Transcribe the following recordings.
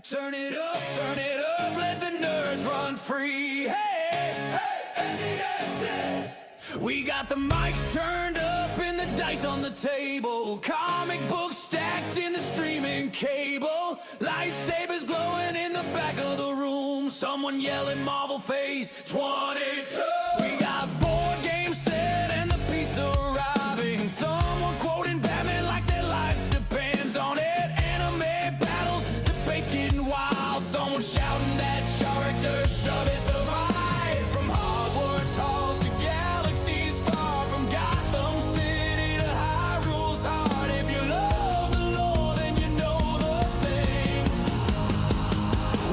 Turn it up, let the nerds run free. Hey, hey, we got the mics turned up and the dice on the table. Comic books stacked in the streaming cable. Lightsabers glowing in the back of the room. Someone yelling Marvel Phase 22. We got board games set and the pizza arriving. Someone quoting Batman like their life depends on it. Anime battles, debates getting wild. Someone shouting that character shove it survive. From Hogwarts halls to galaxies far, from Gotham City to Hyrule's heart. If you love the lore, then you know the thing.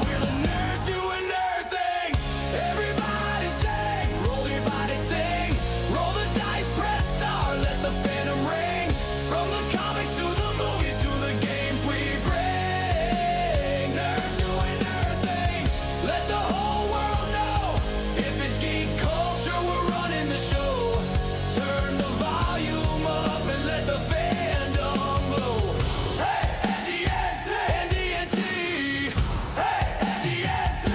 We're the nerds doing nerd things. Everybody sing, roll your body, sing. Roll the dice, press start, let the phantom ring. From the comics to the movies to the games we bring. Nerds doing nerd things. Let the whole world know. If it's geek culture, we're running the show. Turn the volume up and let the fandom glow. Hey, NDNT. Hey, NDNT.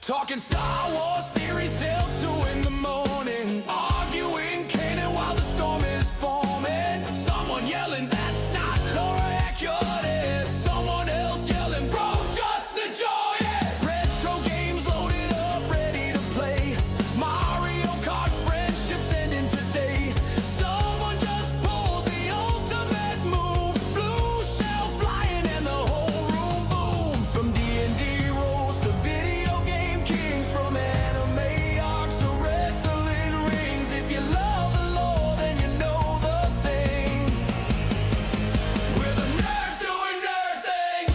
Talking Star Wars theories till 2 in the morning. Arguing canon while the storm is forming. Someone yelling, that's not lore accurate. Someone else yelling, bro, just enjoy it. Retro games loaded up, ready to play. Mario Kart friendships ending today. Someone just pulled the ultimate move. Blue shell flying and the whole room boom. From D&D rolls to video game kings. From anime arcs to wrestling rings. If you love the lore, then you know the thing. We're the nerds doing nerd things.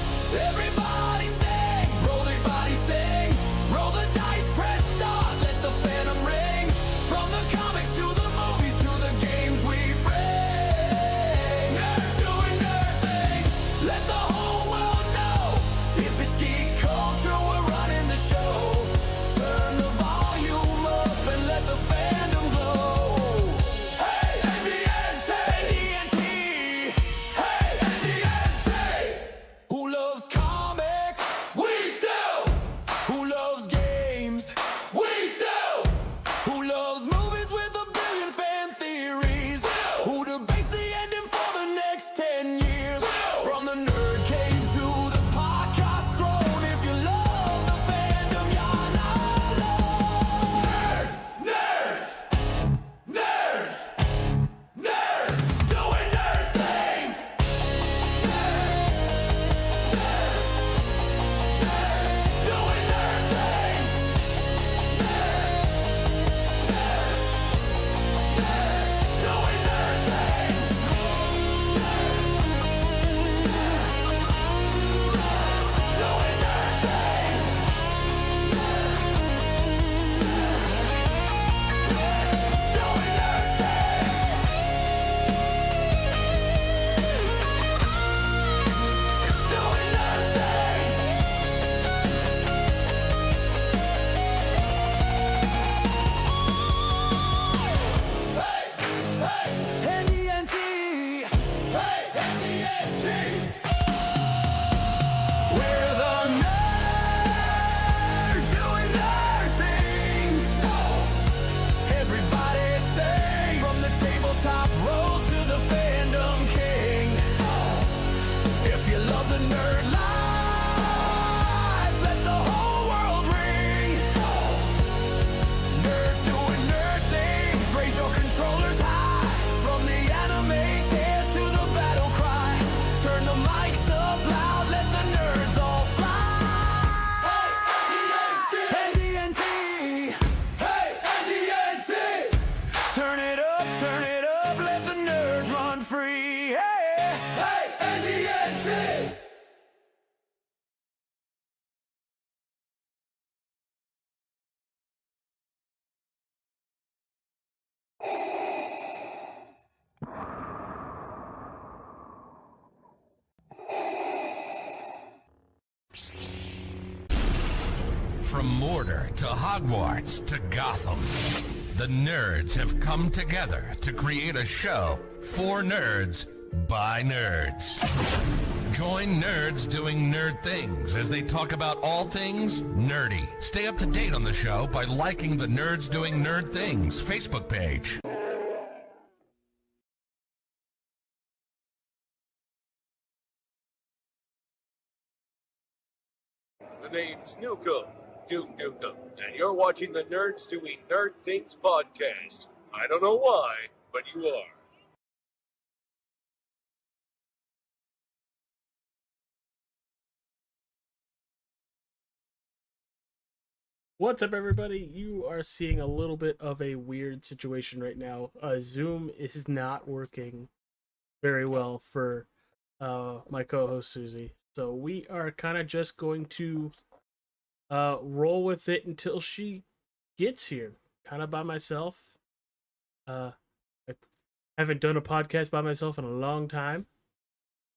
Everybody sing, roll their body, sing. Roll the dice, press start, let the phantom ring. From the comics to the movies to the games we bring. Nerds doing nerd things. Let the whole world know. If it's geek culture, we're running the show. Turn the volume up and let the fandom glow. Hey, NDNT. Hey, NDNT. Who loves comics? We do. Who loves games? We do. Who loves movies with a billion fan theories? Who debates the ending for the next 10 years? From the nerd cave to the podcast throne. If you love the fandom, you're not alone. Nerds. Nerds. Nerds. Doing nerd things. Doing nerd things. Doing nerd things. Doing nerd things. Doing nerd things. Doing nerd things. Hey, hey, NDNT. Hey, NDNT. We're the nerds doing nerd things. Everybody sing. From the tabletop roles to the fandom king. If you love the nerd life, let the whole world ring. Nerds doing nerd things. Raise your controllers high. From the anime tears to the battle cry. Turn the mics up loud, let the nerds all fly. Hey, NDNT. Hey, NDNT. Turn it up, let the nerds run free. Hey, hey, NDNT. From Mordor to Hogwarts to Gotham, the nerds have come together to create a show for nerds by nerds. Join nerds doing nerd things as they talk about all things nerdy. Stay up to date on the show by liking the Nerds Doing Nerd Things Facebook page. The name's Duke Nukem, and you're watching the Nerds Doing Nerd Things podcast. I don't know why, but you are. What's up, everybody? You are seeing a little bit of a weird situation right now. Zoom is not working very well for my co-host Susie, so we are kind of just going to roll with it until she gets here. Kind of by myself. I haven't done a podcast by myself in a long time,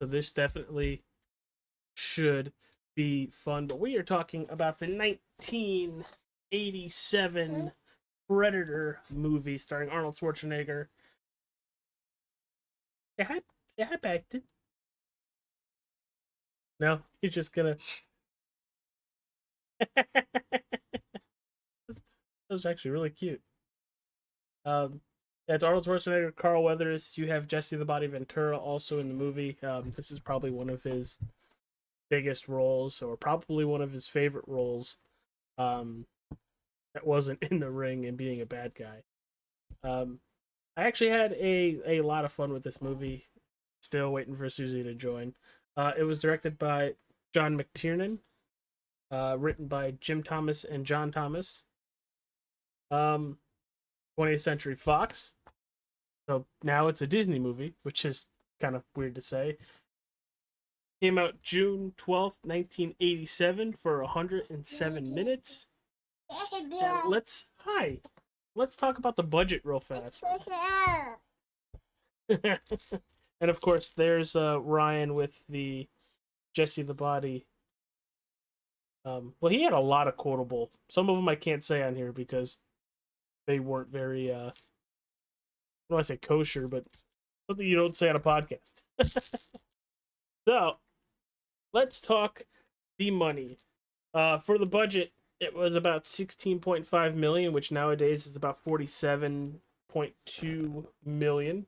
so this definitely should be fun. But we are talking about the 1987 Predator movie starring Arnold Schwarzenegger. Say hi, Paxton. No, he's just gonna. That was actually really cute. It's Arnold Schwarzenegger, Carl Weathers. You have Jesse the Body Ventura also in the movie. This is probably one of his biggest roles, or probably one of his favorite roles, that wasn't in the ring and being a bad guy. I actually had a lot of fun with this movie. Still waiting for Susie to join. It was directed by John McTiernan, written by Jim Thomas and John Thomas. 20th Century Fox. So now it's a Disney movie, which is kind of weird to say. Came out June 12th, 1987 for 107 minutes. Let's talk about the budget real fast. And of course, there's Ryan with the Jesse the Body. Well, he had a lot of quotable. Some of them I can't say on here because they weren't very, I don't want to say kosher, but something you don't say on a podcast. So, let's talk the money. For the budget, it was about $16.5 million, which nowadays is about $47.2 million.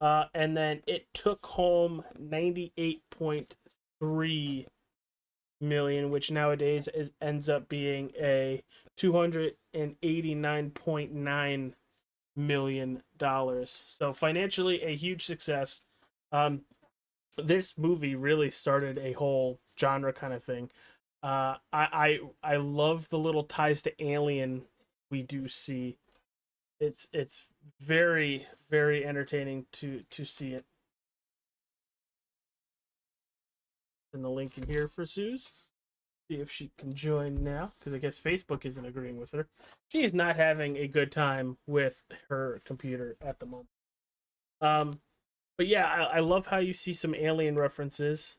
And then it took home $98.3 million, which nowadays ends up being a $289.9 million. So financially, a huge success. This movie really started a whole genre kind of thing. I love the little ties to Alien we do see. It's very, very entertaining to see it. And the link in here for Suze. See if she can join now, because I guess Facebook isn't agreeing with her. She is not having a good time with her computer at the moment. But yeah, I love how you see some Alien references.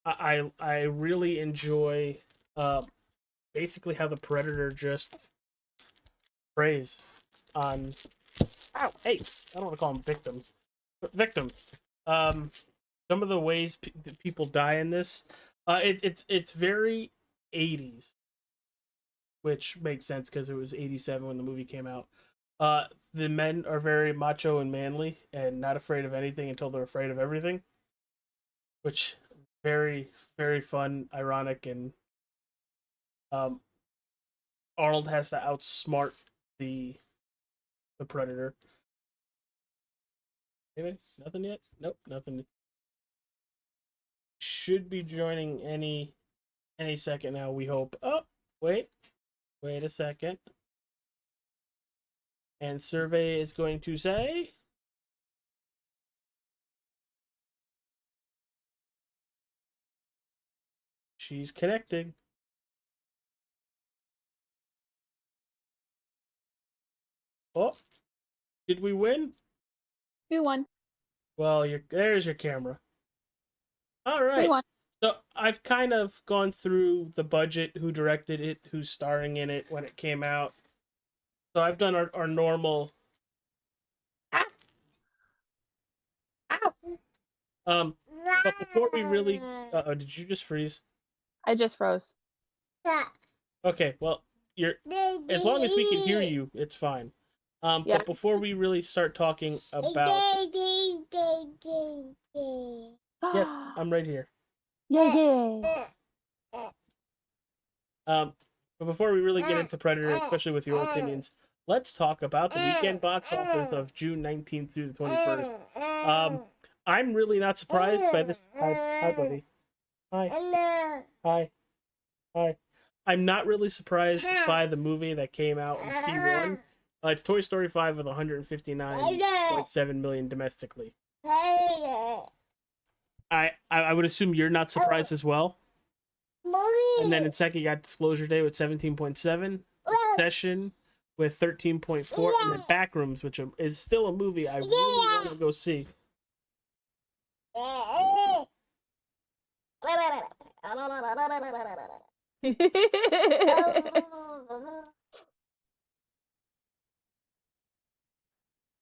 I really enjoy basically how the Predator just preys on. Ow! Hey, I don't want to call them victims, but victims. Some of the ways that people die in this, it's very 80s, which makes sense because it was 87 when the movie came out. The men are very macho and manly and not afraid of anything until they're afraid of everything, which very, very fun, ironic, and Arnold has to outsmart the Predator. Anyway, nothing yet? Nope, nothing. Should be joining any second now, we hope. Oh, wait a second. And survey is going to say she's connecting. Oh, did we win? We won. Well, there's your camera. All right. We won. So I've kind of gone through the budget, who directed it, who's starring in it, when it came out. So I've done our normal. Ow! But before we really, did you just freeze? I just froze. Okay, well, you're as long as we can hear you, it's fine. Yeah. But before we really start talking about, yes, I'm right here. Yay! But before we really get into Predator, especially with your opinions, let's talk about the weekend box office of June 19th through the 21st. I'm really not surprised by this. Hi, buddy. Hi. Hi. Hi. I'm not really surprised by the movie that came out in Q1. It's Toy Story 5 with 159.7 million domestically. I would assume you're not surprised as well. And then in second, you got Disclosure Day with 17.7, Session with 13.4, and then Backrooms, which is still a movie I really want to go see.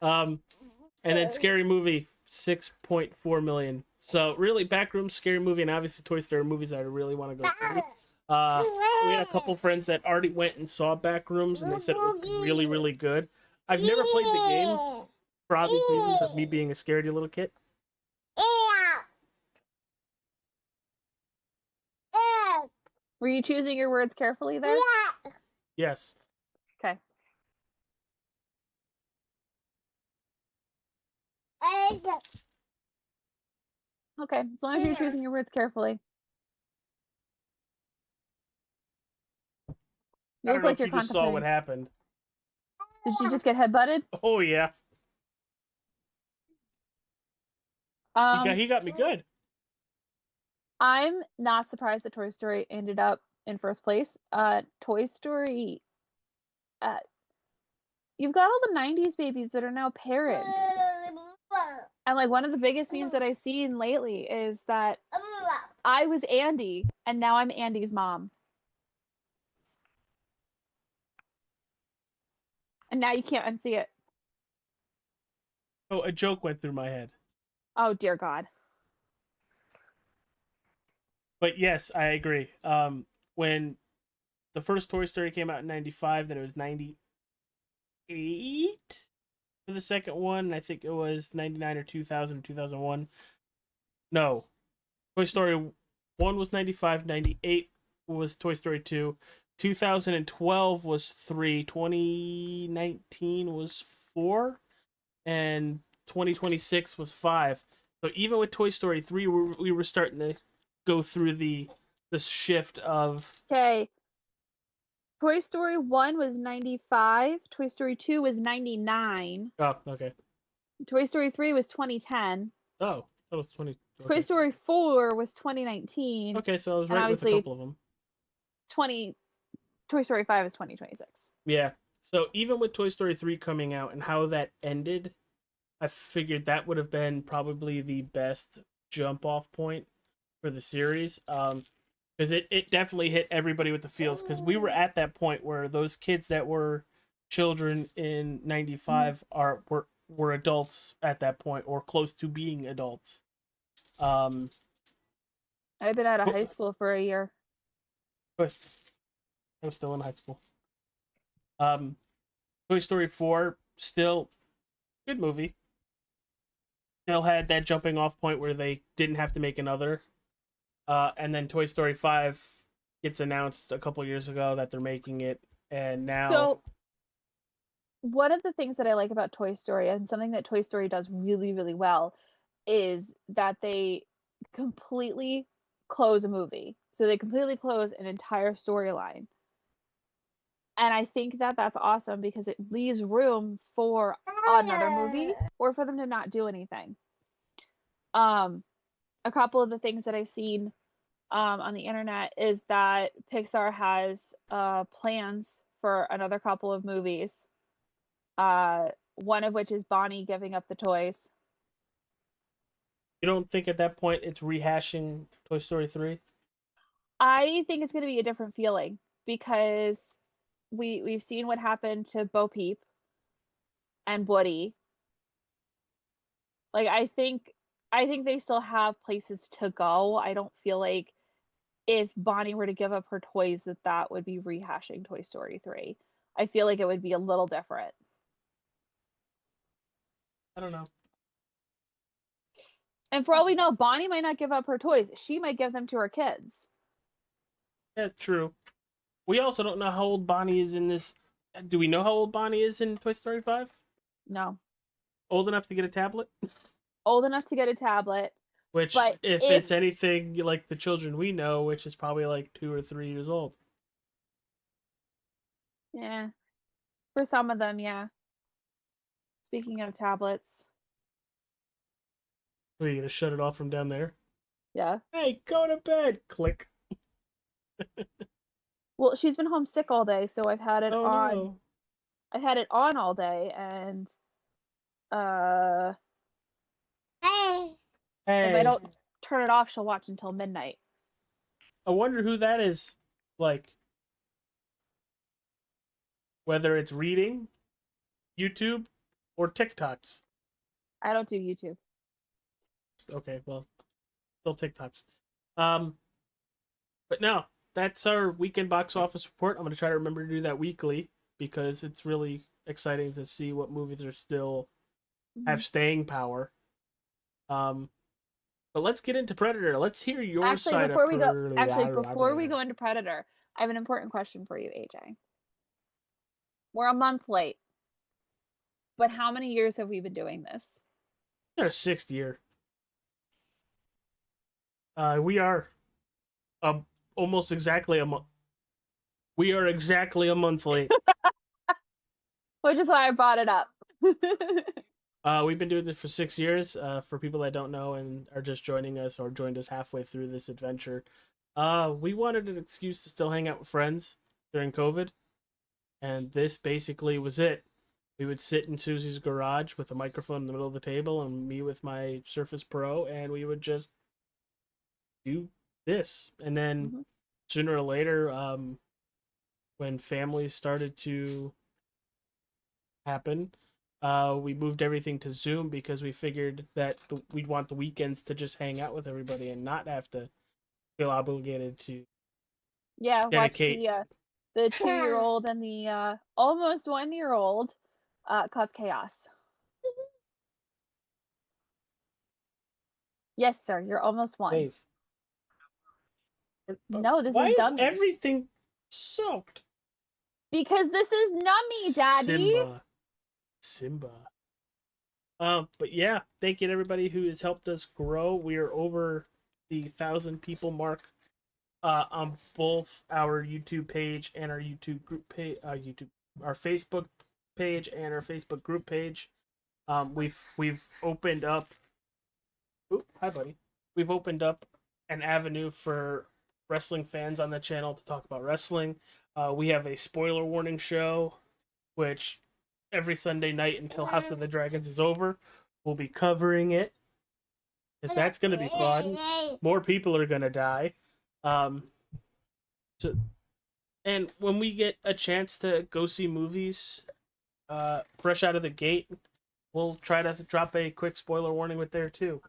And then Scary Movie 6.4 million. So really, Backrooms, Scary Movie, and obviously Toy Story movies I really want to go see. We had a couple friends that already went and saw Backrooms, and they said it was really, really good. I've never played the game for obvious reasons of me being a scaredy little kid. Were you choosing your words carefully there? Yes. Okay. Okay, as long as you're choosing your words carefully. I don't know if you just saw what happened. Did she just get headbutted? Oh, yeah. He got me good. I'm not surprised that Toy Story ended up in first place. Toy Story, you've got all the 90s babies that are now parents. And like one of the biggest memes that I've seen lately is that I was Andy and now I'm Andy's mom. And now you can't unsee it. Oh, a joke went through my head. Oh, dear God. But yes, I agree. When the first Toy Story came out in 95, then it was 98 for the second one. And I think it was 99 or 2000 or 2001. No. Toy Story 1 was 95, 98 was Toy Story 2. 2012 was 3, 2019 was 4, and 2026 was 5. So even with Toy Story 3, we were starting to go through the shift of... Okay. Toy Story 1 was 95. Toy Story 2 was 99. Oh, okay. Toy Story 3 was 2010. Oh, that was 20... Okay. Toy Story 4 was 2019. Okay, so I was right with a couple of them. Toy Story 5 is 2026. Yeah. So even with Toy Story 3 coming out and how that ended, I figured that would have been probably the best jump-off point for the series. Because it definitely hit everybody with the feels. Because we were at that point where those kids that were children in 95 were adults at that point, or close to being adults. I've been out of high school for a year. I was still in high school. Toy Story 4, still good movie. Still had that jumping off point where they didn't have to make another. And then Toy Story 5 gets announced a couple years ago that they're making it, and now... So, one of the things that I like about Toy Story, and something that Toy Story does really, really well, is that they completely close a movie. So they completely close an entire storyline. And I think that that's awesome because it leaves room for another movie or for them to not do anything. A couple of the things that I've seen on the internet is that Pixar has plans for another couple of movies. One of which is Bonnie giving up the toys. You don't think at that point it's rehashing Toy Story 3? I think it's going to be a different feeling because we've seen what happened to Bo Peep and Woody. Like, I think I think they still have places to go. I don't feel like if Bonnie were to give up her toys that would be rehashing Toy Story 3. I feel like it would be a little different. I don't know. And for all we know, Bonnie might not give up her toys. She might give them to her kids. Yeah, true. We also don't know how old Bonnie is in this. Do we know how old Bonnie is in Toy Story 5? No. Old enough to get a tablet? Old enough to get a tablet. Which, But if it's anything like the children we know, which is probably like 2 or 3 years old. Yeah. For some of them, yeah. Speaking of tablets. Are you going to shut it off from down there? Yeah. Hey, go to bed! Click. Well, she's been homesick all day, so I've had it Oh, on. no. I've had it on all day, and Hey. if I don't turn it off, she'll watch until midnight. I wonder who that is. Like, whether it's reading, YouTube, or TikToks. I don't do YouTube. Okay, well, still TikToks. But no, that's our weekend box office report. I'm going to try to remember to do that weekly because it's really exciting to see what movies are still have staying power. But let's get into Predator. Let's hear your side before of before we go into Predator, I have an important question for you, AJ. We're a month late. But how many years have we been doing this? Our 6th year. We are almost exactly a month. We are exactly a month late. Which is why I brought it up. We've been doing this for 6 years. For people that don't know and are just joining us or joined us halfway through this adventure, we wanted an excuse to still hang out with friends during COVID, and this basically was it. We would sit in Susie's garage with a microphone in the middle of the table and me with my Surface Pro, and we would just do this. And then sooner or later, when families started to happen, we moved everything to Zoom because we figured that we'd want the weekends to just hang out with everybody and not have to feel obligated to dedicate. Watch the 2-year-old and the almost 1-year-old cause chaos. Yes, sir. You're almost 1. Wave. No, this Why is is dummy. everything soaked? Because this is nummy, Daddy. Simba. But yeah, thank you to everybody who has helped us grow. We are over the 1,000 people mark on both our YouTube page and our YouTube group page. Our Facebook page and our Facebook group page. We've opened up. Oop, hi, buddy. We've opened up an avenue for wrestling fans on the channel to talk about wrestling. We have a spoiler warning show, which every Sunday night until House of the Dragons is over, we'll be covering it. Because that's going to be fun. More people are going to die. And when we get a chance to go see movies fresh out of the gate, we'll try to drop a quick spoiler warning with there too.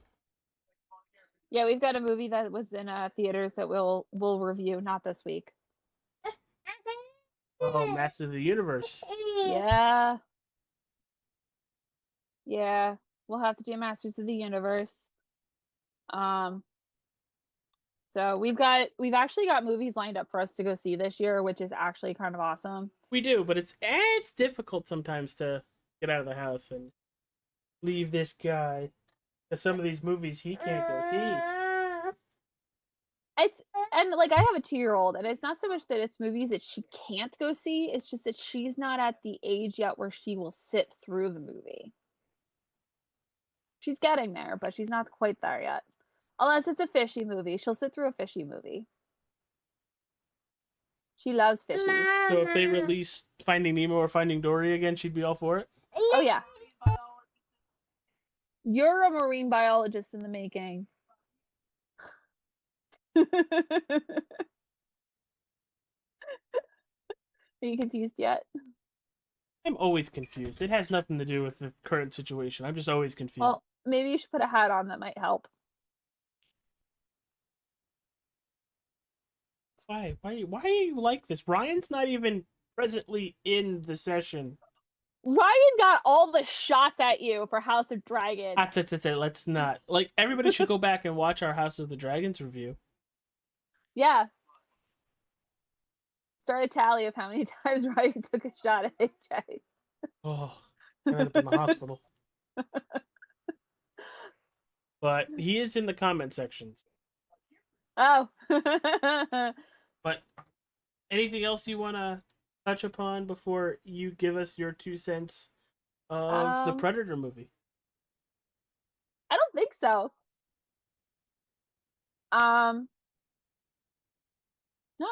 Yeah, we've got a movie that was in theaters that we'll review, not this week. Oh, Master of the Universe. Yeah. Yeah. We'll have to do Masters of the Universe. So we've actually got movies lined up for us to go see this year, which is actually kind of awesome. We do, but it's difficult sometimes to get out of the house and leave this guy. Because some of these movies he can't go see. And like I have a 2-year-old, and it's not so much that it's movies that she can't go see, it's just that she's not at the age yet where she will sit through the movie. She's getting there, but she's not quite there yet. Unless it's a fishy movie. She'll sit through a fishy movie. She loves fishies. So if they release Finding Nemo or Finding Dory again, she'd be all for it? Oh, yeah. You're a marine biologist in the making. Are you confused yet? I'm always confused. It has nothing to do with the current situation. I'm just always confused. Well, Maybe you should put a hat on. That might help. Why are you like this? Ryan's not even presently in the session. Ryan got all the shots at you for House of Dragon. Let's not. Like, everybody should go back and watch our House of the Dragons review. Yeah. Start a tally of how many times Ryan took a shot at AJ. Oh, I ended up in the hospital. But he is in the comment sections. Oh. But anything else you want to touch upon before you give us your 2 cents of the Predator movie? I don't think so. No,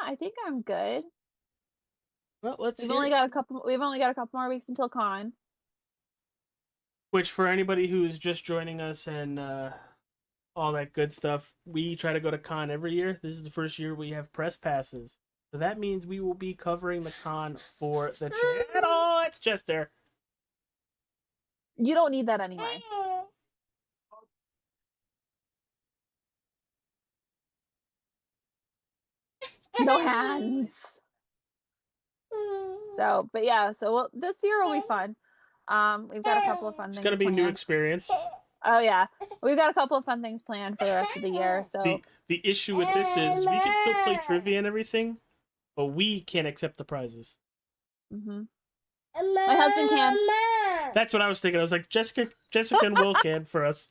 I think I'm good. Well, let's We've hear only got a couple more weeks until con. Which, for anybody who's just joining us and all that good stuff, we try to go to con every year. This is the first year we have press passes. So that means we will be covering the con for the channel. It's just there. You don't need that anyway. No hands. So, but yeah, so this year will be fun. We've got a couple of fun things. It's gonna be a new experience. Oh yeah, we've got a couple of fun things planned for the rest of the year. So the issue with this is we can still play trivia and everything, but we can't accept the prizes. Mm-hmm. My husband can. That's what I was thinking. I was like, Jessica and Will can for us.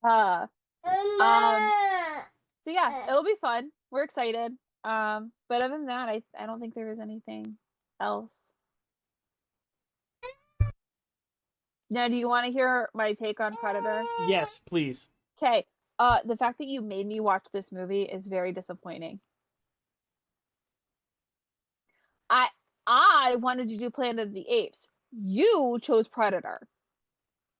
So yeah, it'll be fun. We're excited. But other than that, I don't think there is anything else. Now, do you want to hear my take on Predator? Yes, please. Okay. The fact that you made me watch this movie is very disappointing. I wanted to do Planet of the Apes. You chose Predator.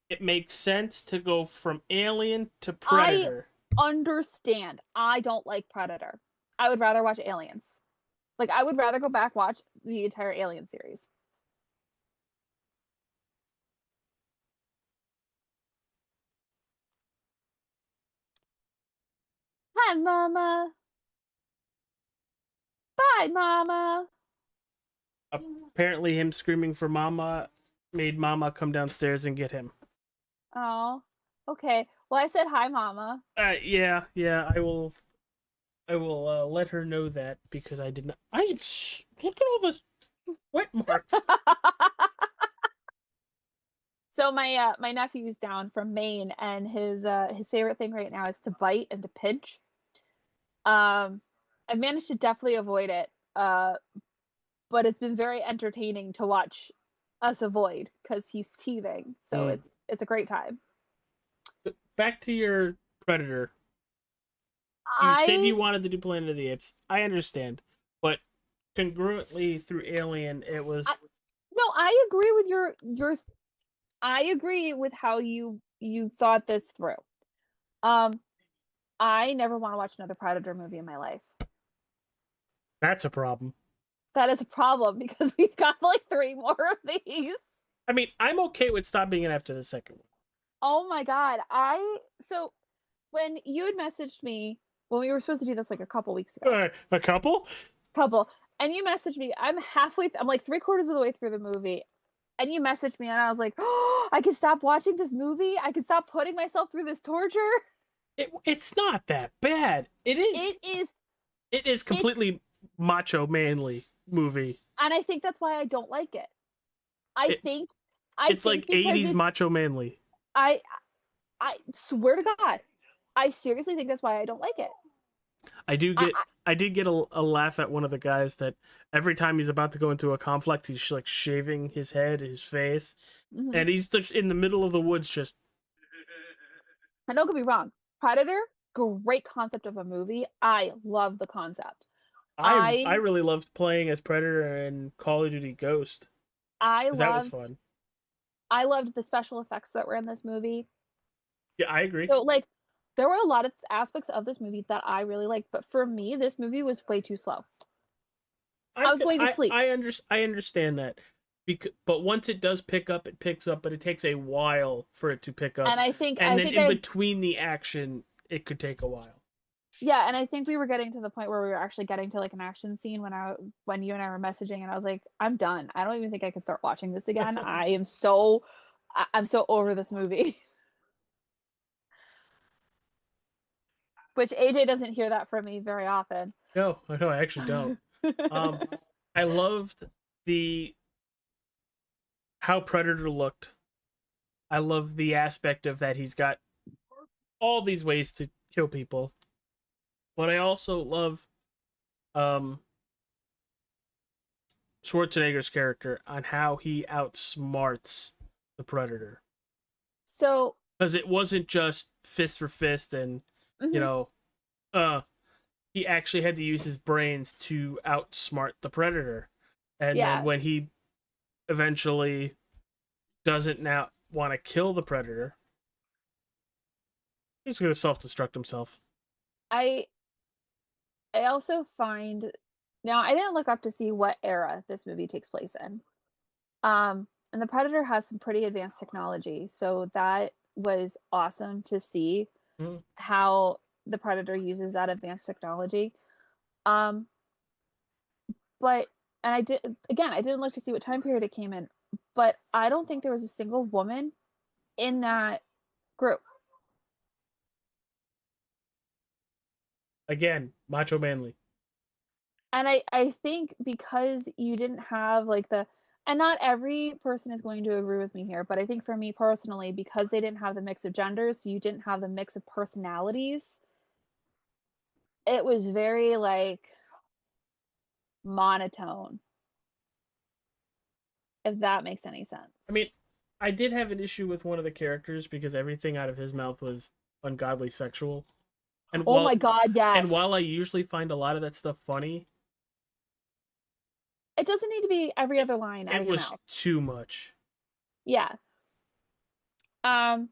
It makes sense to go from Alien to Predator. I understand. I don't like Predator. I would rather watch Aliens. Like, I would rather go back watch the entire Alien series. Hi, Mama. Bye, Mama. Apparently, him screaming for Mama made Mama come downstairs and get him. Oh, okay. Well, I said hi, Mama. Yeah. I will let her know that because I did not. Look at all the wet marks. So my nephew's down from Maine, and his favorite thing right now is to bite and to pinch. I've managed to definitely avoid it. But it's been very entertaining to watch us avoid because he's teething. So it's a great time. Back to your Predator. You said you wanted to do Planet of the Apes. I understand, but congruently through Alien, it was. No, I agree with your. I agree with how you thought this through. I never want to watch another Predator movie in my life. That's a problem. That is a problem because we've got like 3 more of these. I mean, I'm okay with stopping it after the second one. Oh my god. So when you had messaged me when we were supposed to do this like a couple weeks ago. A couple? And you messaged me. I'm like 3/4 of the way through the movie. And you messaged me and I was like, oh, I can stop watching this movie. I can stop putting myself through this torture. It's not that bad. It is completely macho manly movie. And I think that's why I don't like it. It's like 80s macho manly. I swear to God, I seriously think that's why I don't like it. I did get a laugh at one of the guys that every time he's about to go into a conflict, he's like shaving his head, his face, and he's just in the middle of the woods just. And don't get me wrong, Predator, great concept of a movie. I love the concept. I really loved playing as Predator in Call of Duty Ghost. That was fun. I loved the special effects that were in this movie. Yeah, I agree. So like, there were a lot of aspects of this movie that I really liked, but for me, this movie was way too slow. I was going to sleep. I understand that. but once it does pick up, it picks up, but it takes a while for it to pick up. And I think And I then think in between the action, it could take a while. yeah, and I think we were getting to the point where we were actually getting to like an action scene when you and I were messaging, and I was like, I'm done. I don't even think I can start watching this again. I'm so over this movie. Which AJ doesn't hear that from me very often. No, I actually don't. I loved the how Predator looked. I love the aspect of that he's got all these ways to kill people. But I also love Schwarzenegger's character on how he outsmarts the Predator. So, Because it wasn't just fist for fist and, you know, he actually had to use his brains to outsmart the Predator. And yeah, then when he eventually doesn't now want to kill the Predator, he's going to self-destruct himself. I also find now I didn't look up to see what era this movie takes place in. And the Predator has some pretty advanced technology, so that was awesome to see Mhm. how the Predator uses that advanced technology. Um, but and I didn't look to see what time period it came in, but I don't think there was a single woman in that group. Again, macho manly. And I think because you didn't have like the and not every person is going to agree with me here, but I think for me personally, because they didn't have the mix of genders, so you didn't have the mix of personalities, it was very like monotone, if that makes any sense. I mean, I did have an issue with one of the characters because everything out of his mouth was ungodly sexual. And Oh my god, yes. while I usually find a lot of that stuff funny, It doesn't need to be every other line out it of your was mouth. too much. Yeah. Um,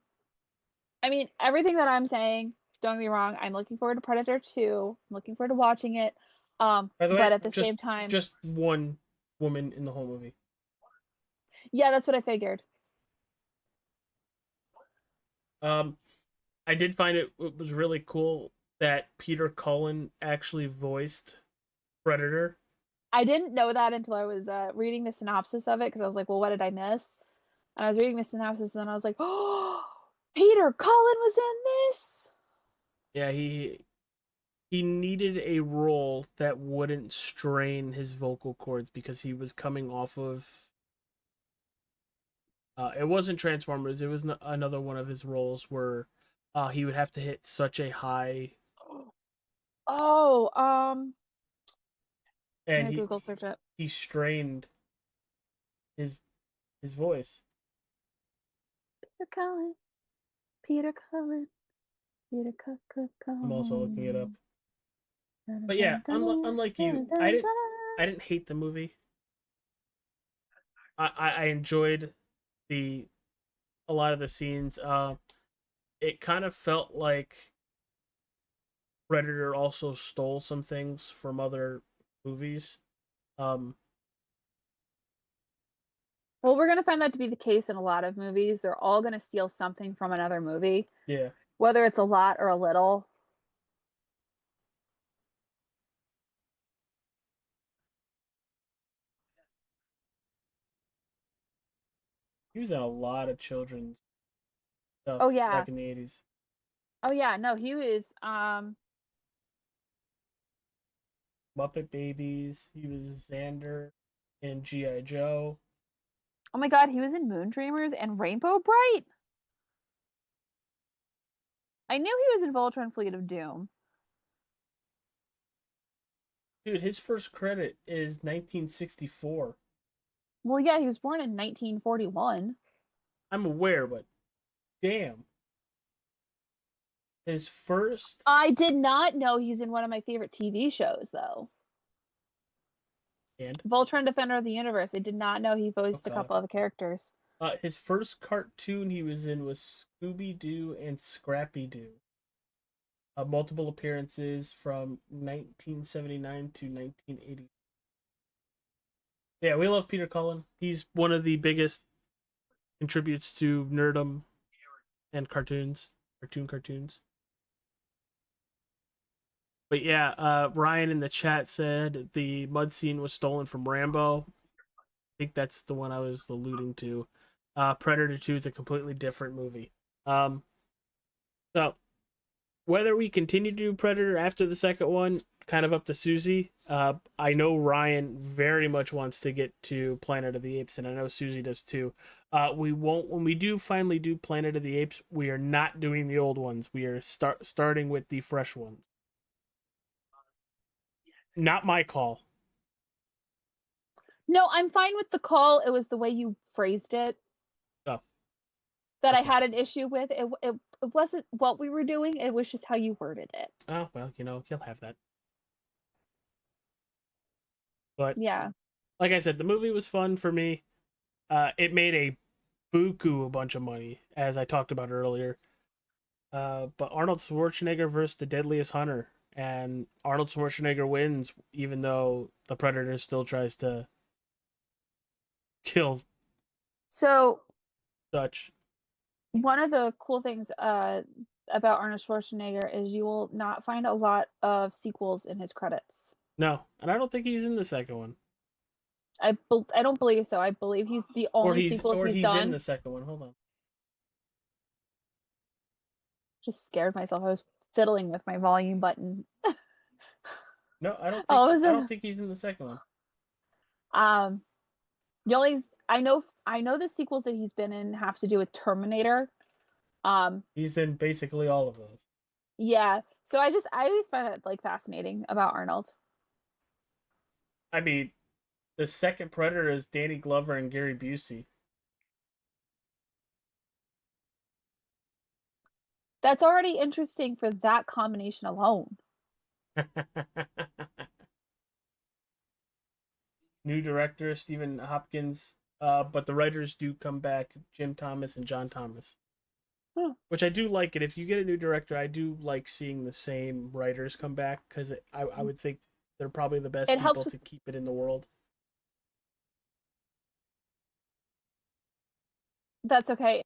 I mean, everything that I'm saying, don't get me wrong, I'm looking forward to Predator 2. I'm looking forward to watching it. By the way, But at the same time, just one woman in the whole movie. yeah, that's what I figured. I did find it was really cool that Peter Cullen actually voiced Predator. I didn't know that until I was reading the synopsis of it because I was like, well, what did I miss? And I was reading the synopsis and I was like, oh, Peter Cullen was in this. Yeah, he needed a role that wouldn't strain his vocal cords because he was coming off of it wasn't Transformers, it was another one of his roles where he would have to hit such a high Oh, I'm and gonna Google search it. he strained his voice. Peter Cullen, Peter Cullen, Peter Cullen. I'm also looking it up. But yeah, unlike you, I didn't hate the movie. I enjoyed the a lot of the scenes. It kind of felt like Predator also stole some things from other movies. Um, Well, we're gonna find that to be the case in a lot of movies. They're all gonna steal something from another movie, yeah, whether it's a lot or a little. he was in a lot of children's stuff Oh yeah. back in the 80s. Oh yeah, no, he was Muppet Babies. He was Xander in G.I. Joe. oh my god, he was in Moon Dreamers and Rainbow Bright. I knew he was in Voltron Fleet of Doom. Dude, his first credit is 1964. Well, yeah, he was born in 1941. I'm aware, but damn. His first. I did not know he's in one of my favorite TV shows, though. And Voltron Defender of the Universe. I did not know he voiced a God. couple of the characters. His first cartoon he was in was Scooby Doo and Scrappy Doo. Multiple appearances from 1979 to 1980. Yeah, we love Peter Cullen. He's one of the biggest contributes to nerdum and cartoons. But yeah, Ryan in the chat said the mud scene was stolen from Rambo. I think that's the one I was alluding to. Predator 2 is a completely different movie. So whether we continue to do Predator after the second one, kind of up to Susie. I know Ryan very much wants to get to Planet of the Apes, and I know Susie does too. We won't when we do finally do Planet of the Apes. We are not doing the old ones. We are starting with the fresh ones. Not my call. No, I'm fine with the call. It was the way you phrased it Oh, that I okay. had an issue with. It wasn't what we were doing. It was just how you worded it. Oh well, he'll have that. But Yeah. like I said, the movie was fun for me. It made a buku a bunch of money, as I talked about earlier. But Arnold Schwarzenegger versus the Deadliest Hunter, and Arnold Schwarzenegger wins, even though the Predator still tries to kill So Dutch. one of the cool things about Arnold Schwarzenegger is you will not find a lot of sequels in his credits. No, and I don't think he's in the second one. I don't believe so. I believe he's the only sequels he's he's done. in the second one. Hold on. Just scared myself. I was fiddling with my volume button. No, I don't think All of a I don't sudden, think he's in the second one. the only I know the sequels that he's been in have to do with Terminator. He's in basically all of those. Yeah. So I always find that like fascinating about Arnold. I mean, the second Predator is Danny Glover and Gary Busey. That's already interesting for that combination alone. New director Stephen Hopkins, but the writers do come back, Jim Thomas and John Thomas. Hmm. Which I do like it. If you get a new director, I do like seeing the same writers come back because I would think they're probably the best It helps people to keep it in the world. That's okay.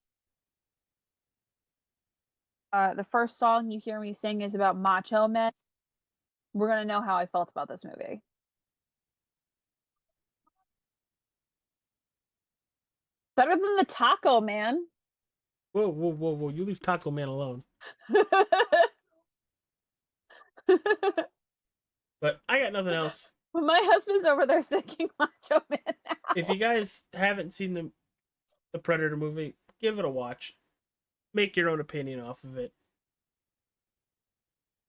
The first song you hear me sing is about Macho Men. We're gonna know how I felt about this movie. Better than the Taco Man. Whoa, whoa, whoa, whoa! You leave Taco Man alone. But I got nothing else. My husband's over there singing Macho Man now. If you guys haven't seen the Predator movie, give it a watch. Make your own opinion off of it.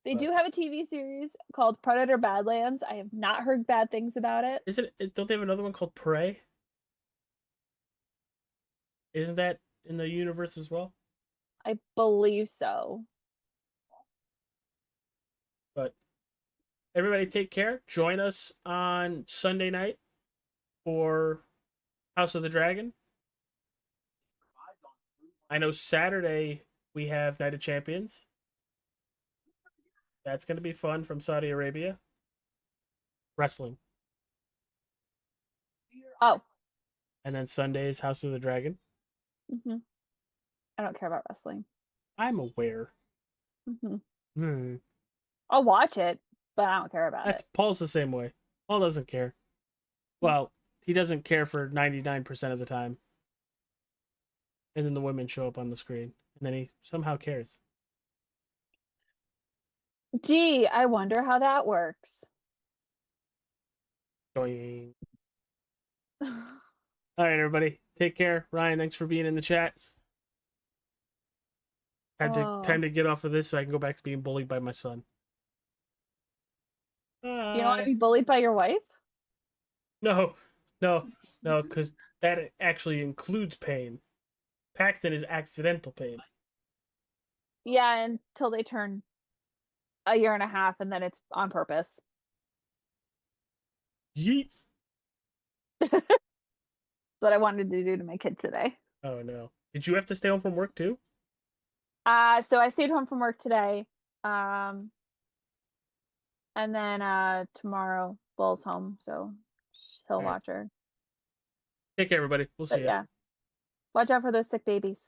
They do have a TV series called Predator Badlands. I have not heard bad things about it. Don't they have another one called Prey? Isn't that in the universe as well? I believe so. But everybody take care. Join us on Sunday night for House of the Dragon. I know Saturday we have Night of Champions. That's going to be fun from Saudi Arabia. Wrestling. Oh. And then Sunday is House of the Dragon. Mm-hmm. I don't care about wrestling. I'm aware. Mm-hmm. I'll watch it, but I don't care about it. Paul's the same way. Paul doesn't care. Well, he doesn't care for 99% of the time. And then the women show up on the screen. And then he somehow cares. Gee, I wonder how that works. Doing. All right, everybody. Take care. Ryan, thanks for being in the chat. Time to get off of this so I can go back to being bullied by my son. You don't want to be bullied by your wife? No, because that actually includes pain. Paxton is accidental pain. Yeah, until they turn a year and a half, and then it's on purpose. Yeet. That's what I wanted to do to my kid today. Oh no! Did you have to stay home from work too? So I stayed home from work today. And then tomorrow Bull's home, so he'll watch her. Take care, everybody. We'll see But you. yeah, watch out for those sick babies.